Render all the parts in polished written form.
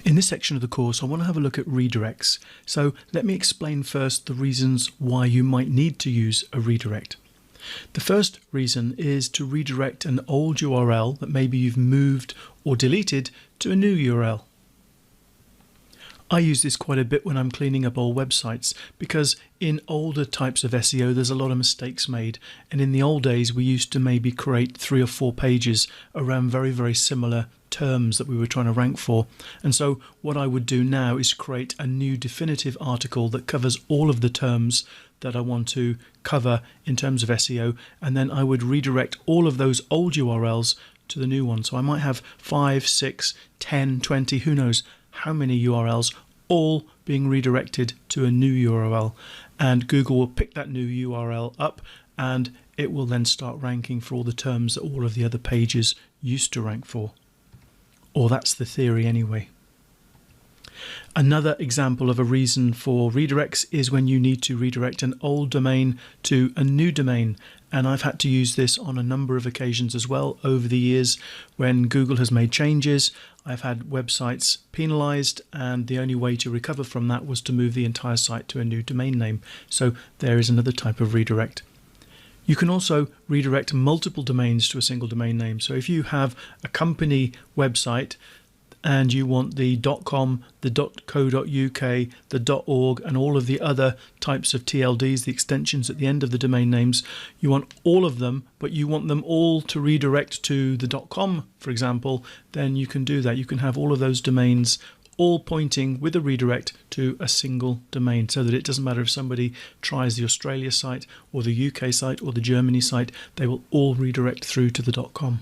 In this section of the course, I want to have a look at redirects. So let me explain first the reasons why you might need to use a redirect. The first reason is to redirect an old URL that maybe you've moved or deleted to a new URL. I use this quite a bit when I'm cleaning up old websites because in older types of SEO there's a lot of mistakes made, and in the old days we used to maybe create 3 or 4 pages around very similar terms that we were trying to rank for. And so what I would do now is create a new definitive article that covers all of the terms that I want to cover in terms of SEO, and then I would redirect all of those old URLs to the new one. So I might have 5, 6, 10, 20, who knows how many URLs, all being redirected to a new URL, and Google will pick that new URL up and it will then start ranking for all the terms that all of the other pages used to rank for. Or that's the theory anyway. Another example of a reason for redirects is when you need to redirect an old domain to a new domain, and I've had to use this on a number of occasions as well over the years. When Google has made changes, I've had websites penalized, and the only way to recover from that was to move the entire site to a new domain name. So there is another type of redirect. You can also redirect multiple domains to a single domain name. So if you have a company website and you want the .com, the .co.uk, the .org, and all of the other types of TLDs, the extensions at the end of the domain names, you want all of them, but you want them all to redirect to the .com, for example, then you can do that. You can have all of those domains all pointing with a redirect to a single domain, so that it doesn't matter if somebody tries the Australia site or the UK site or the Germany site, they will all redirect through to the .com.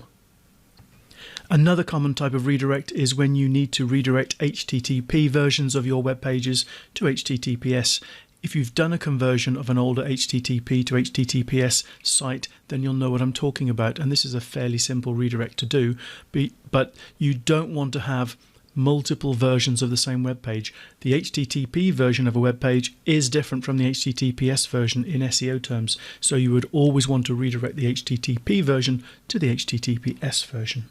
Another common type of redirect is when you need to redirect HTTP versions of your web pages to HTTPS. If you've done a conversion of an older HTTP to HTTPS site, then you'll know what I'm talking about, and this is a fairly simple redirect to do, but you don't want to have multiple versions of the same web page. The HTTP version of a web page is different from the HTTPS version in SEO terms, so you would always want to redirect the HTTP version to the HTTPS version.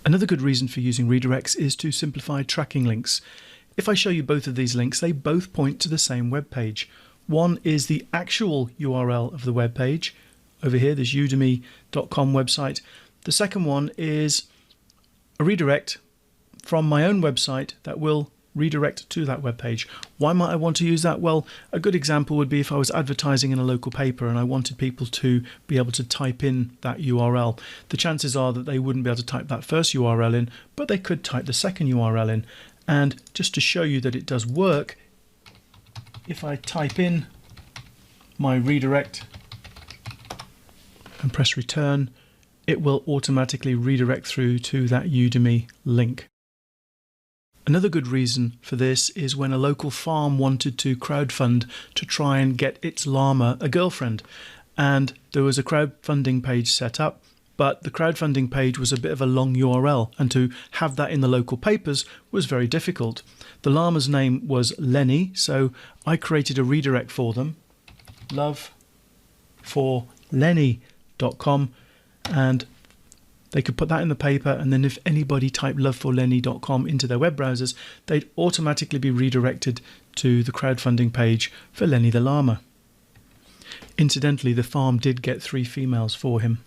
Another good reason for using redirects is to simplify tracking links. If I show you both of these links, they both point to the same web page. One is the actual URL of the web page. Over here, this udemy.com website. The second one is a redirect from my own website that will redirect to that web page. Why might I want to use that? Well, a good example would be if I was advertising in a local paper and I wanted people to be able to type in that URL. The chances are that they wouldn't be able to type that first URL in, but they could type the second URL in. And just to show you that it does work, if I type in my redirect and press return, it will automatically redirect through to that Udemy link. Another good reason for this is when a local farm wanted to crowdfund to try and get its llama a girlfriend, and there was a crowdfunding page set up, but the crowdfunding page was a bit of a long URL, and to have that in the local papers was very difficult. The llama's name was Lenny, so I created a redirect for them, loveforlenny.com, and they could put that in the paper, and then if anybody typed loveforlenny.com into their web browsers, they'd automatically be redirected to the crowdfunding page for Lenny the llama. Incidentally, the farm did get 3 females for him.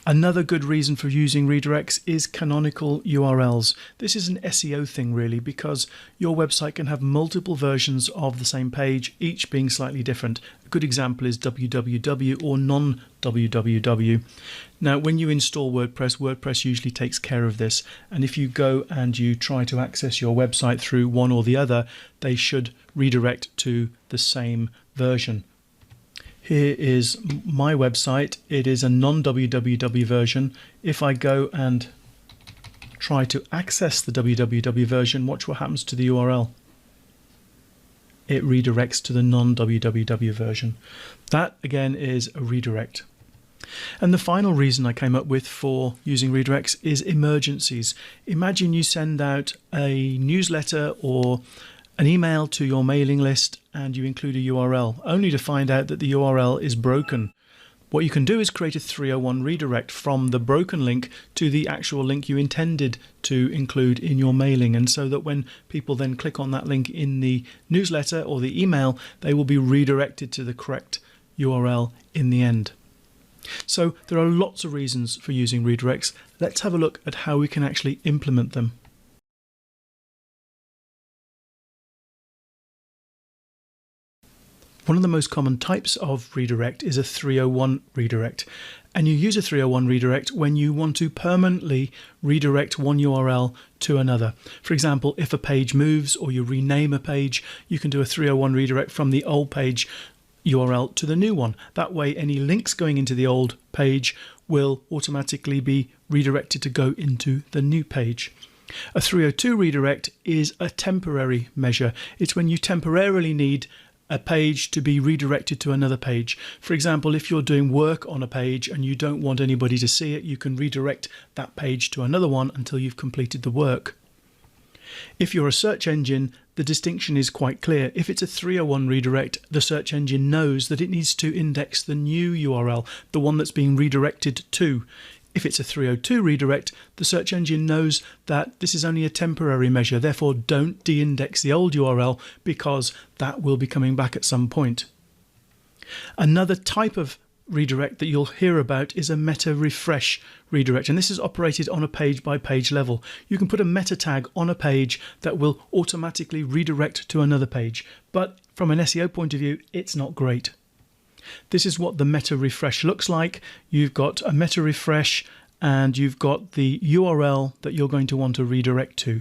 Another good reason for using redirects is canonical URLs. This is an SEO thing really, because your website can have multiple versions of the same page, each being slightly different. A good example is www or non-www. Now, when you install WordPress, WordPress usually takes care of this, and if you go and you try to access your website through one or the other, they should redirect to the same version. Here is my website. It is a non-www version. If I go and try to access the www version, watch what happens to the URL. It redirects to the non-www version. That again is a redirect. And the final reason I came up with for using redirects is emergencies. Imagine you send out a newsletter or an email to your mailing list and you include a URL, only to find out that the URL is broken. What you can do is create a 301 redirect from the broken link to the actual link you intended to include in your mailing, and so that when people then click on that link in the newsletter or the email, they will be redirected to the correct URL in the end. So there are lots of reasons for using redirects. Let's have a look at how we can actually implement them. One of the most common types of redirect is a 301 redirect, and you use a 301 redirect when you want to permanently redirect one URL to another. For example, if a page moves or you rename a page, you can do a 301 redirect from the old page URL to the new one. That way any links going into the old page will automatically be redirected to go into the new page. A 302 redirect is a temporary measure. It's when you temporarily need a page to be redirected to another page. For example, if you're doing work on a page and you don't want anybody to see it, you can redirect that page to another one until you've completed the work. If you're a search engine, the distinction is quite clear. If it's a 301 redirect, the search engine knows that it needs to index the new URL, the one that's being redirected to. If it's a 302 redirect, the search engine knows that this is only a temporary measure, therefore don't de-index the old URL because that will be coming back at some point. Another type of redirect that you'll hear about is a meta refresh redirect, and this is operated on a page by page level. You can put a meta tag on a page that will automatically redirect to another page, but from an SEO point of view, it's not great. This is what the meta refresh looks like. You've got a meta refresh and you've got the URL that you're going to want to redirect to.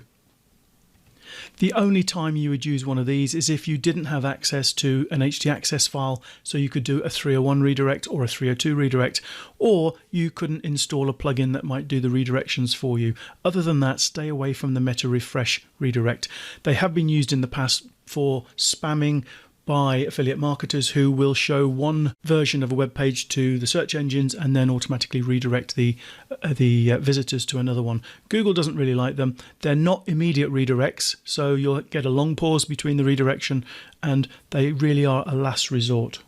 The only time you would use one of these is if you didn't have access to an htaccess file, so you could do a 301 redirect or a 302 redirect, or you couldn't install a plugin that might do the redirections for you. Other than that, stay away from the meta refresh redirect. They have been used in the past for spamming by affiliate marketers who will show one version of a web page to the search engines and then automatically redirect the visitors to another one. Google doesn't really like them. They're not immediate redirects, so you'll get a long pause between the redirection, and they really are a last resort.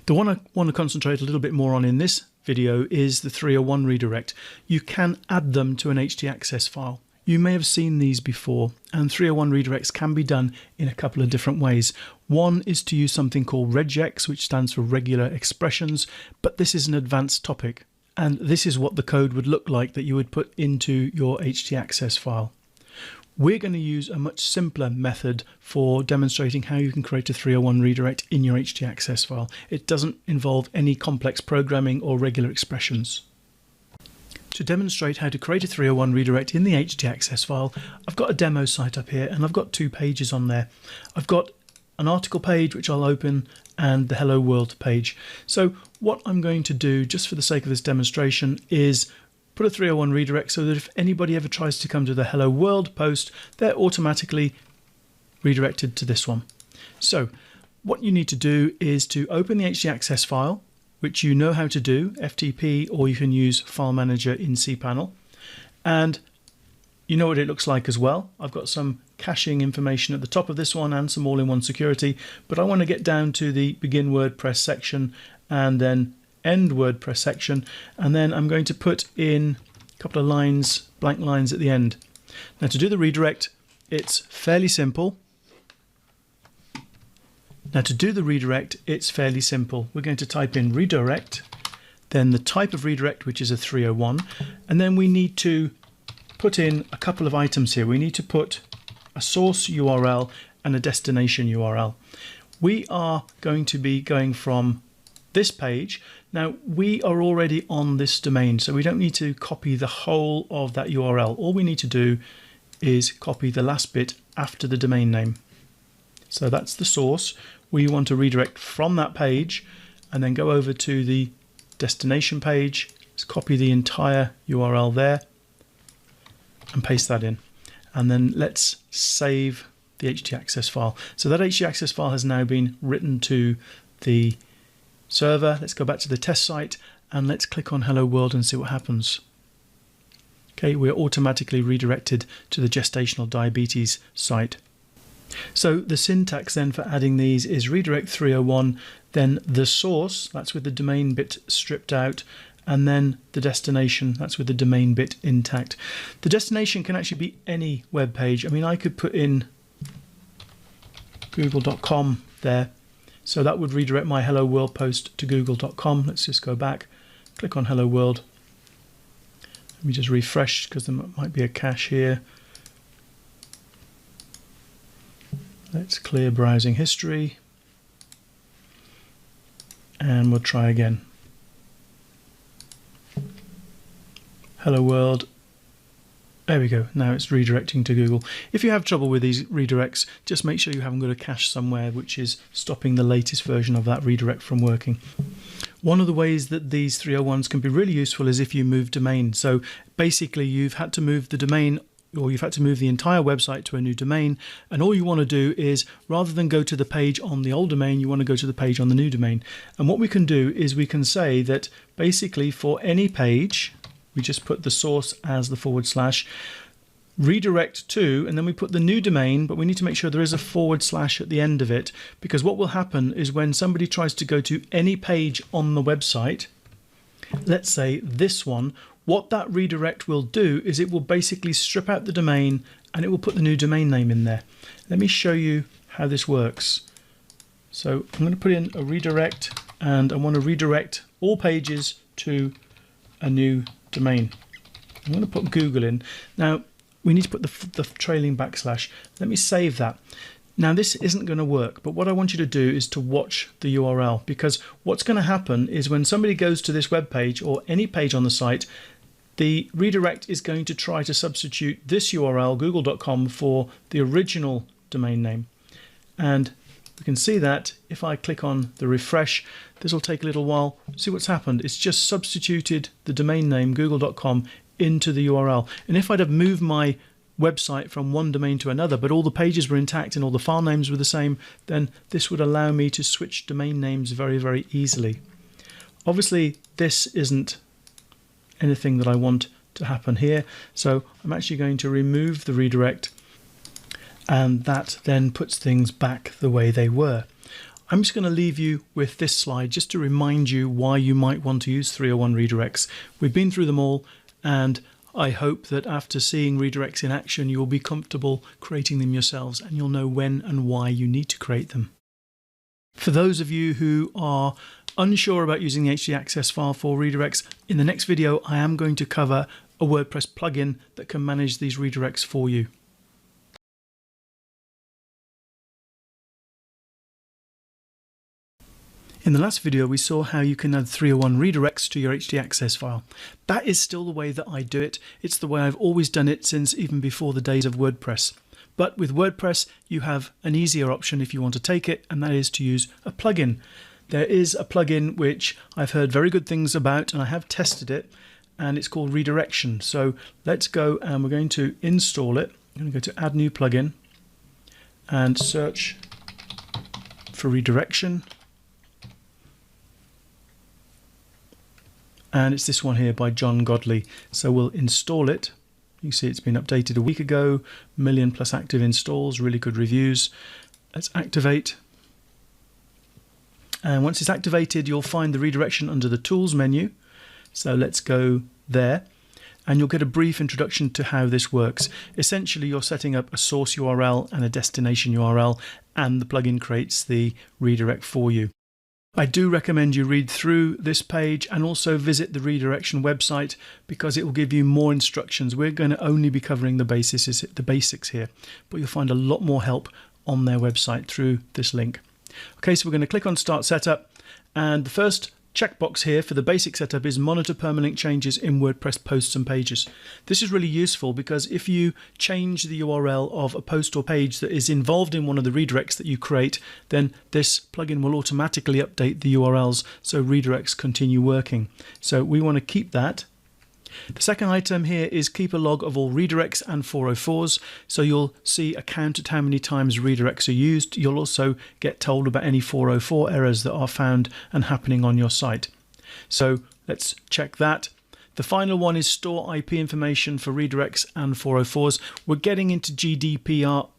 The one I want to concentrate a little bit more on in this video is the 301 redirect. You can add them to an htaccess file. You may have seen these before, and 301 redirects can be done in a couple of different ways. One is to use something called regex, which stands for regular expressions, but this is an advanced topic, and this is what the code would look like that you would put into your htaccess file. We're going to use a much simpler method for demonstrating how you can create a 301 redirect in your htaccess file. It doesn't involve any complex programming or regular expressions. To demonstrate how to create a 301 redirect in the htaccess file, I've got a demo site up here and I've got two pages on there. I've got an article page which I'll open and the Hello World page. So what I'm going to do, just for the sake of this demonstration, is put a 301 redirect so that if anybody ever tries to come to the Hello World post, they're automatically redirected to this one. So what you need to do is to open the htaccess file, which you know how to do, FTP, or you can use File Manager in cPanel. And you know what it looks like as well. I've got some caching information at the top of this one and some all-in-one security, but I want to get down to the Begin WordPress section and then End WordPress section, and then I'm going to put in a couple of lines, blank lines at the end. Now to do the redirect, it's fairly simple. We're going to type in redirect, then the type of redirect, which is a 301, and then we need to put in a couple of items here. We need to put a source URL and a destination URL. We are going to be going from this page. Now we are already on this domain, so we don't need to copy the whole of that URL. All we need to do is copy the last bit after the domain name. So that's the source. We want to redirect from that page and then go over to the destination page. Let's copy the entire URL there and paste that in. And then let's save the htaccess file. So that htaccess file has now been written to the server. Let's go back to the test site and let's click on Hello World and see what happens. Okay, we're automatically redirected to the gestational diabetes site. So the syntax then for adding these is redirect 301, then the source, that's with the domain bit stripped out, and then the destination, that's with the domain bit intact. The destination can actually be any web page. I mean, I could put in google.com there, so that would redirect my Hello World post to google.com. Let's just go back, click on Hello World. Let me just refresh because there might be a cache here. Let's clear browsing history, and we'll try again. Hello World. There we go. Now it's redirecting to Google. If you have trouble with these redirects, just make sure you haven't got a cache somewhere which is stopping the latest version of that redirect from working. One of the ways that these 301s can be really useful is if you move domain. So basically you've had to move the domain, or you've had to move the entire website to a new domain, and all you want to do is, rather than go to the page on the old domain, you want to go to the page on the new domain. And what we can do is we can say that basically for any page, we just put the source as the / redirect to, and then we put the new domain, but we need to make sure there is a / at the end of it, because what will happen is when somebody tries to go to any page on the website, let's say this one, what that redirect will do is it will basically strip out the domain and it will put the new domain name in there. Let me show you how this works. So I'm going to put in a redirect, and I want to redirect all pages to a new domain. I'm going to put Google in. Now we need to put the trailing /. Let me save that. Now this isn't going to work, but what I want you to do is to watch the URL, because what's going to happen is when somebody goes to this web page or any page on the site, the redirect is going to try to substitute this URL, google.com, for the original domain name. And we can see that if I click on the refresh, this will take a little while. See what's happened? It's just substituted the domain name, google.com, into the URL. And if I'd have moved my website from one domain to another, but all the pages were intact and all the file names were the same, then this would allow me to switch domain names very, very easily. Obviously, this isn't anything that I want to happen here, so I'm actually going to remove the redirect, and that then puts things back the way they were. I'm just going to leave you with this slide just to remind you why you might want to use 301 redirects. We've been through them all, and I hope that after seeing redirects in action, you'll be comfortable creating them yourselves, and you'll know when and why you need to create them. For those of you who are unsure about using the htaccess file for redirects, in the next video I am going to cover a WordPress plugin that can manage these redirects for you. In the last video we saw how you can add 301 redirects to your htaccess file. That is still the way that I do it. It's the way I've always done it since even before the days of WordPress. But with WordPress you have an easier option if you want to take it, and that is to use a plugin. There is a plugin which I've heard very good things about, and I have tested it, and it's called Redirection. So let's go, and we're going to install it. I'm going to go to Add New Plugin and search for Redirection. And it's this one here by John Godley. So we'll install it. You can see it's been updated a week ago, 1 million+ active installs, really good reviews. Let's activate. And once it's activated, you'll find the redirection under the Tools menu. So let's go there, and you'll get a brief introduction to how this works. Essentially, you're setting up a source URL and a destination URL, and the plugin creates the redirect for you. I do recommend you read through this page and also visit the redirection website, because it will give you more instructions. We're going to only be covering the basics here, but you'll find a lot more help on their website through this link. Okay, so we're going to click on Start Setup, and the first checkbox here for the basic setup is Monitor Permalink Changes in WordPress Posts and Pages. This is really useful because if you change the URL of a post or page that is involved in one of the redirects that you create, then this plugin will automatically update the URLs so redirects continue working. So we want to keep that. The second item here is keep a log of all redirects and 404s, so you'll see a count at how many times redirects are used. You'll also get told about any 404 errors that are found and happening on your site. So let's check that. The final one is store IP information for redirects and 404s. We're getting into GDPR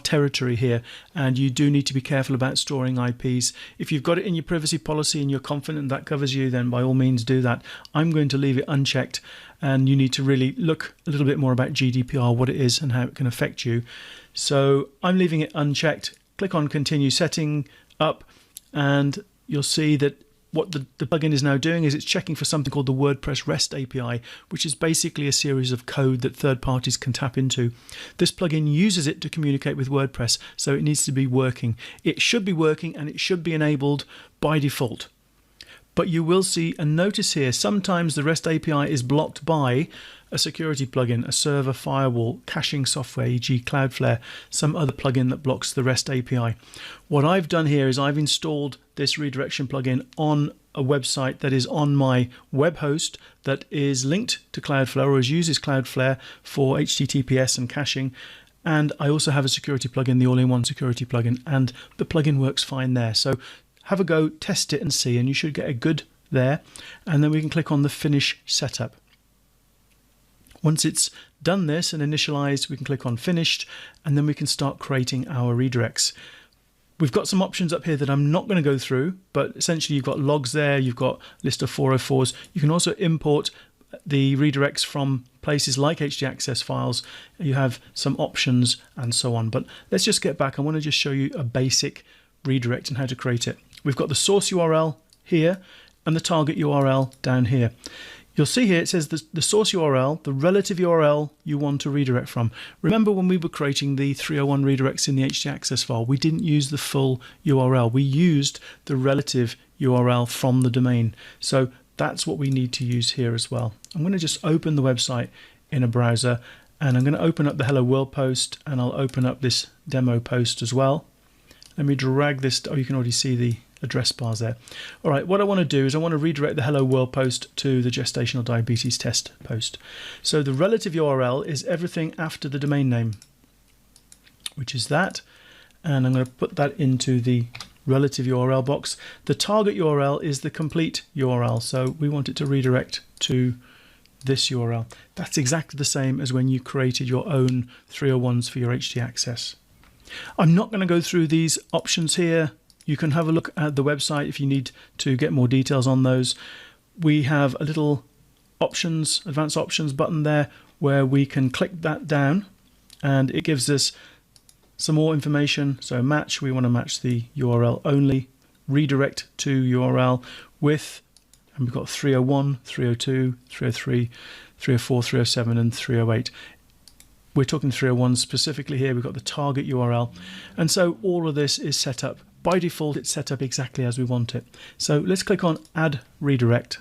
territory here, and you do need to be careful about storing IPs. If you've got it in your privacy policy and you're confident that covers you, then by all means do that. I'm going to leave it unchecked, and you need to really look a little bit more about GDPR, what it is and how it can affect you. So I'm leaving it unchecked. Click on continue setting up, and you'll see that what the plugin is now doing is it's checking for something called the WordPress REST API, which is basically a series of code that third parties can tap into. This plugin uses it to communicate with WordPress, so it needs to be working. It should be working and it should be enabled by default. But you will see and notice here, sometimes the REST API is blocked by a security plugin, a server firewall, caching software, e.g. Cloudflare, some other plugin that blocks the REST API. What I've done here is I've installed this redirection plugin on a website that is on my web host that is linked to Cloudflare or uses Cloudflare for HTTPS and caching. And I also have a security plugin, the all-in-one security plugin, and the plugin works fine there. So have a go, test it and see, and you should get a good there. And then we can click on the finish setup. Once it's done this and initialized, we can click on finished, and then we can start creating our redirects. We've got some options up here that I'm not going to go through, but essentially you've got logs there, you've got a list of 404s. You can also import the redirects from places like htaccess files. You have some options and so on. But let's just get back. I want to just show you a basic redirect and how to create it. We've got the source URL here and the target URL down here. You'll see here it says the source URL, the relative URL you want to redirect from. Remember when we were creating the 301 redirects in the htaccess file, we didn't use the full URL. We used the relative URL from the domain. So that's what we need to use here as well. I'm going to just open the website in a browser, and I'm going to open up the Hello World post, and I'll open up this demo post as well. Let me drag this. Oh, you can already see the address bars there. All right, what I want to do is I want to redirect the Hello World post to the gestational diabetes test post. So the relative URL is everything after the domain name, which is that. And I'm going to put that into the relative URL box. The target URL is the complete URL. So we want it to redirect to this URL. That's exactly the same as when you created your own 301s for your htaccess. I'm not going to go through these options here. You can have a look at the website if you need to get more details on those. We have a little options, advanced options button there where we can click that down and it gives us some more information. So match, we want to match the URL only, redirect to URL with, and we've got 301, 302, 303, 304, 307 and 308. We're talking 301 specifically here. We've got the target URL. And so all of this is set up. By default, it's set up exactly as we want it. So let's click on Add Redirect.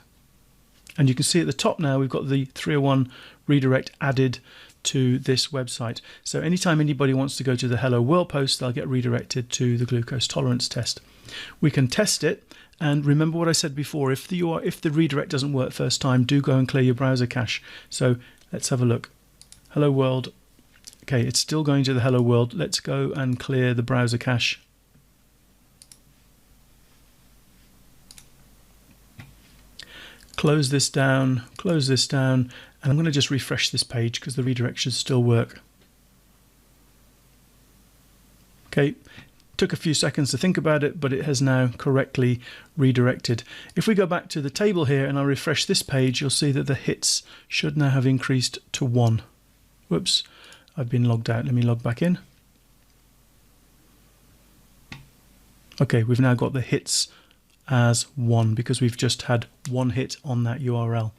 And you can see at the top now, we've got the 301 redirect added to this website. So anytime anybody wants to go to the Hello World post, they'll get redirected to the glucose tolerance test. We can test it. And remember what I said before, if the redirect doesn't work first time, do go and clear your browser cache. So let's have a look. Hello World. Okay, it's still going to the Hello World. Let's go and clear the browser cache. Close this down, and I'm going to just refresh this page because the redirect should still work. Okay, took a few seconds to think about it, but it has now correctly redirected. If we go back to the table here and I refresh this page, you'll see that the hits should now have increased to 1. Whoops. I've been logged out. Let me log back in. Okay, we've now got the hits as 1 because we've just had 1 hit on that URL.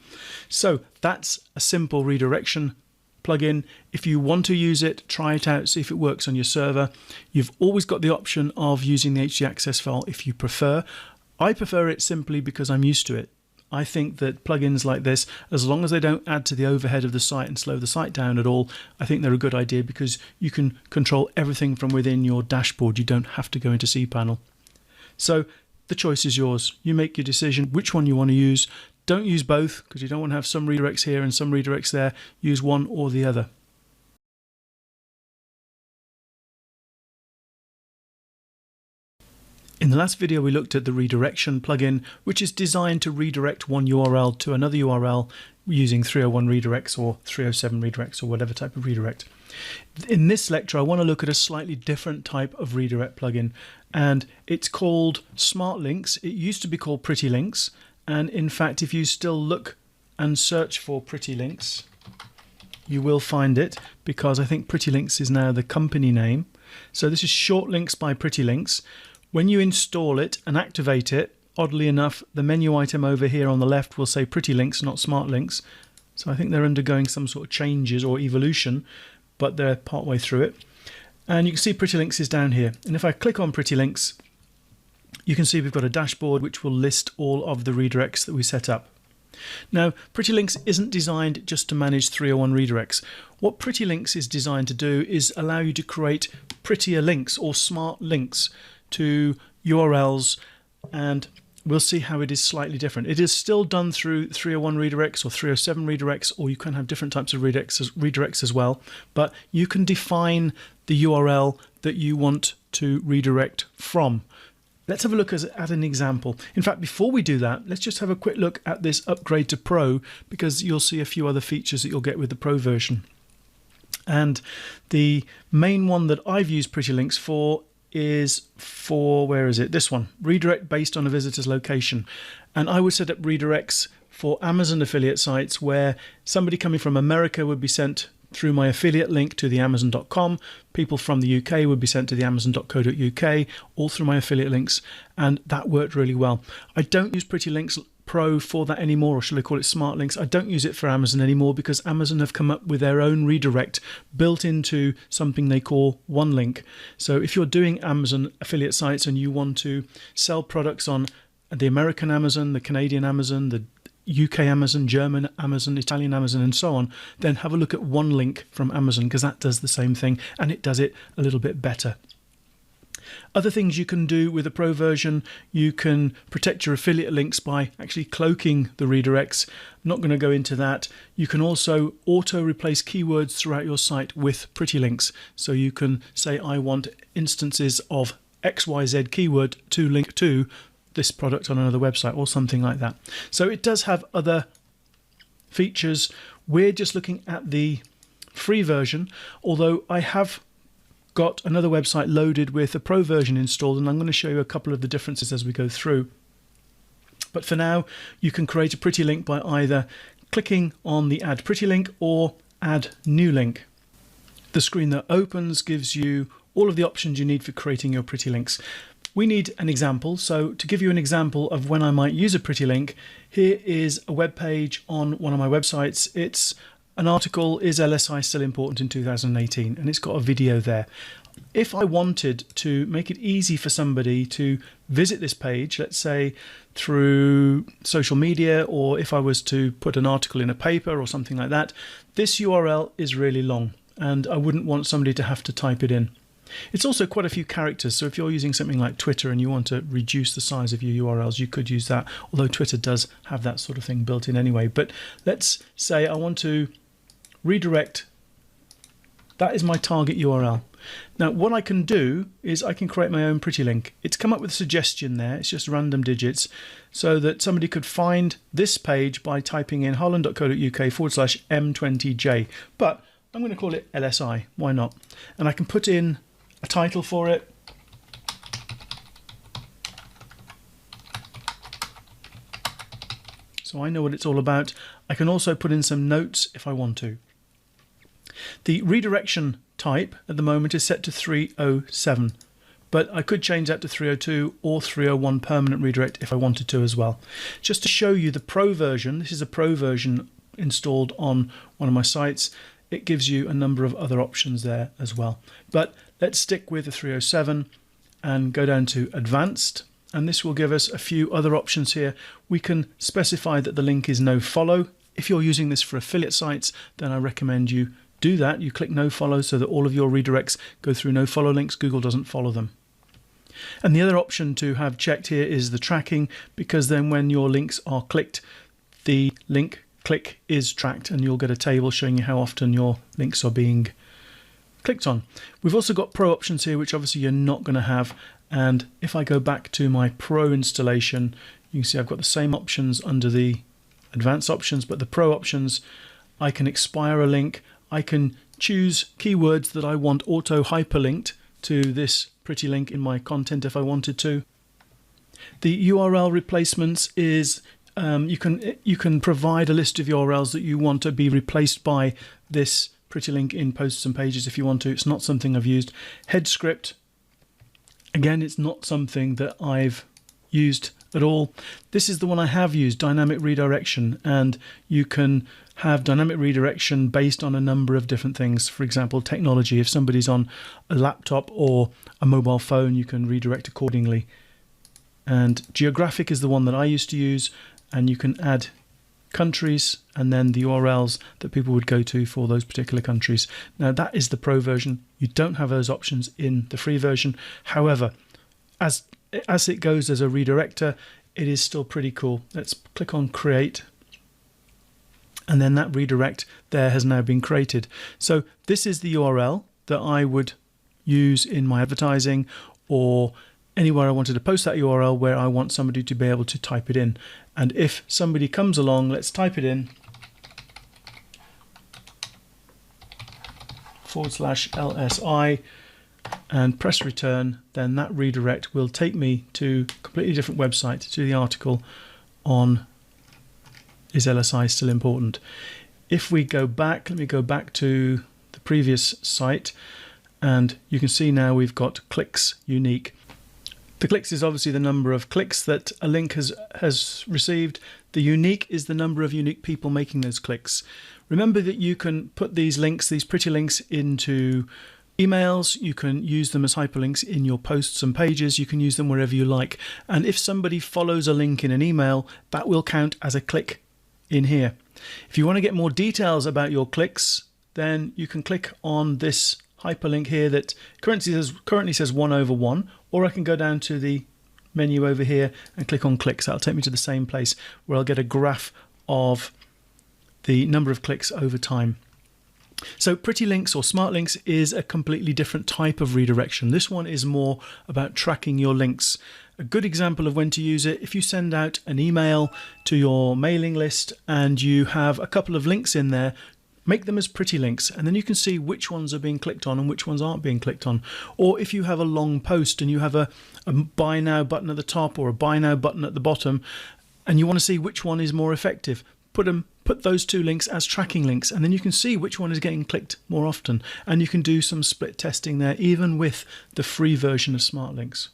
So that's a simple redirection plugin. If you want to use it, try it out, see if it works on your server. You've always got the option of using the htaccess file if you prefer. I prefer it simply because I'm used to it. I think that plugins like this, as long as they don't add to the overhead of the site and slow the site down at all, I think they're a good idea because you can control everything from within your dashboard. You don't have to go into cPanel. So the choice is yours. You make your decision which one you want to use. Don't use both because you don't want to have some redirects here and some redirects there. Use one or the other. In the last video we looked at the redirection plugin, which is designed to redirect one URL to another URL using 301 redirects or 307 redirects or whatever type of redirect. In this lecture I want to look at a slightly different type of redirect plugin, and it's called Smart Links. It used to be called Pretty Links, and in fact if you still look and search for Pretty Links you will find it, because I think Pretty Links is now the company name. So this is Short Links by Pretty Links. When you install it and activate it, oddly enough, the menu item over here on the left will say Pretty Links, not Smart Links. So I think they're undergoing some sort of changes or evolution, but they're partway through it. And you can see Pretty Links is down here. And if I click on Pretty Links, you can see we've got a dashboard which will list all of the redirects that we set up. Now, Pretty Links isn't designed just to manage 301 redirects. What Pretty Links is designed to do is allow you to create prettier links or smart links to URLs, and we'll see how it is slightly different. It is still done through 301 redirects or 307 redirects, or you can have different types of redirects as well, but you can define the URL that you want to redirect from. Let's have a look at an example. In fact, before we do that, let's just have a quick look at this upgrade to Pro, because you'll see a few other features that you'll get with the Pro version. And the main one that I've used Pretty Links for is for, where is it? This one, redirect based on a visitor's location. And I would set up redirects for Amazon affiliate sites where somebody coming from America would be sent through my affiliate link to the Amazon.com. People from the UK would be sent to the Amazon.co.uk, all through my affiliate links, and that worked really well. I don't use Pretty Links Pro for that anymore, or should I call it Smart Links. I don't use it for Amazon anymore because Amazon have come up with their own redirect built into something they call One Link. So if you're doing Amazon affiliate sites and you want to sell products on the American Amazon, the Canadian Amazon, the UK Amazon, German Amazon, Italian Amazon, and so on, then have a look at One Link from Amazon, because that does the same thing and it does it a little bit better. Other things you can do with the Pro version, you can protect your affiliate links by actually cloaking the redirects. I'm not going to go into that. You can also auto replace keywords throughout your site with Pretty Links. So you can say, I want instances of XYZ keyword to link to this product on another website or something like that. So it does have other features. We're just looking at the free version, although I have got another website loaded with a Pro version installed, and I'm going to show you a couple of the differences as we go through. But for now, you can create a Pretty Link by either clicking on the Add Pretty Link or Add New Link. The screen that opens gives you all of the options you need for creating your Pretty Links. We need an example, so to give you an example of when I might use a Pretty Link, here is a web page on one of my websites. It's an article, Is LSI Still Important in 2018? And it's got a video there. If I wanted to make it easy for somebody to visit this page, let's say through social media, or if I was to put an article in a paper or something like that, this URL is really long and I wouldn't want somebody to have to type it in. It's also quite a few characters, so if you're using something like Twitter and you want to reduce the size of your URLs, you could use that, although Twitter does have that sort of thing built in anyway. But let's say I want to redirect, that is my target URL. Now what I can do is I can create my own Pretty Link. It's come up with a suggestion there, it's just random digits, so that somebody could find this page by typing in holland.co.uk/M20J, but I'm going to call it LSI, why not? And I can put in a title for it. So I know what it's all about. I can also put in some notes if I want to. The redirection type at the moment is set to 307, but I could change that to 302 or 301 permanent redirect if I wanted to as well. Just to show you the Pro version, this is a Pro version installed on one of my sites. It gives you a number of other options there as well. But let's stick with the 307 and go down to Advanced, and this will give us a few other options here. We can specify that the link is no follow. If you're using this for affiliate sites, then I recommend you do that. You click no follow so that all of your redirects go through no follow links. Google doesn't follow them. And the other option to have checked here is the tracking, because then when your links are clicked, the link click is tracked and you'll get a table showing you how often your links are being clicked on. We've also got Pro options here, which obviously you're not going to have, And if I go back to my Pro installation, you can see I've got the same options under the advanced options, but the Pro options, I can expire a link. I can choose keywords that I want auto hyperlinked to this pretty link in my content if I wanted to. The URL replacements is you can provide a list of URLs that you want to be replaced by this pretty link in Posts and Pages if you want to. It's not something I've used. Head script, again, it's not something that I've used at all. This is the one I have used, dynamic redirection, and you can have dynamic redirection based on a number of different things. For example, technology. If somebody's on a laptop or a mobile phone, you can redirect accordingly. And geographic is the one that I used to use, and you can add countries and then the URLs that people would go to for those particular countries. Now that is the Pro version. You don't have those options in the free version. However, as it goes as a redirector, it is still pretty cool. Let's click on create, and then that redirect there has now been created. So this is the URL that I would use in my advertising or anywhere I wanted to post that URL where I want somebody to be able to type it in. And if somebody comes along, let's type it in, /LSI, and press return, then that redirect will take me to a completely different website, to the article on is LSI still important. If we go back, let me go back to the previous site, and you can see now we've got clicks unique. The clicks is obviously the number of clicks that a link has received. The unique is the number of unique people making those clicks. Remember that you can put these links, these pretty links, into emails. You can use them as hyperlinks in your posts and pages. You can use them wherever you like. And if somebody follows a link in an email, that will count as a click in here. If you want to get more details about your clicks, then you can click on this hyperlink here that currently says 1/1, or I can go down to the menu over here and click on clicks. That'll take me to the same place where I'll get a graph of the number of clicks over time. So pretty links or smart links is a completely different type of redirection. This one is more about tracking your links. A good example of when to use it: if you send out an email to your mailing list and you have a couple of links in there, make them as pretty links, and then you can see which ones are being clicked on and which ones aren't being clicked on. Or if you have a long post and you have a buy now button at the top or a buy now button at the bottom, and you want to see which one is more effective, put those two links as tracking links, and then you can see which one is getting clicked more often. And you can do some split testing there, even with the free version of Smart Links.